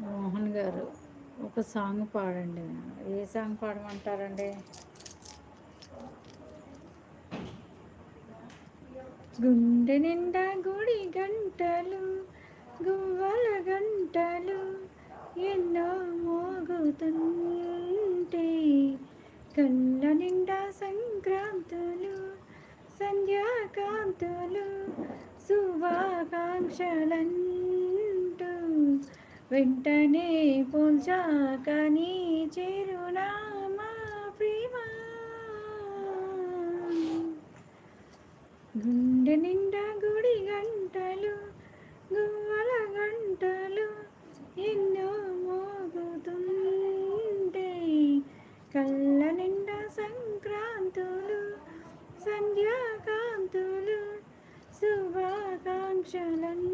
మోహన్ గారు ఒక సాంగ్ పాడండి. ఏ సాంగ్ పాడమంటారండి? గుండె నిండా గుడి గంటలు, గువ్వల గంటలు ఎన్నో మోగుతుంటే, కళ్ళ నిండా సంక్రాంతులు, సంధ్యాకాంతులు, శుభాకాంక్షలంటూ వెంటనే పోల్చాక నీ చిరునామా ప్రేమ. గుండె నిండా గుడి గంటలు, గువ్వల గంటలు ఎన్నో మోగుతుంటే, కళ్ళ నిండా సంక్రాంతులు, సంధ్యాకాంతులు, శుభాకాంక్షలను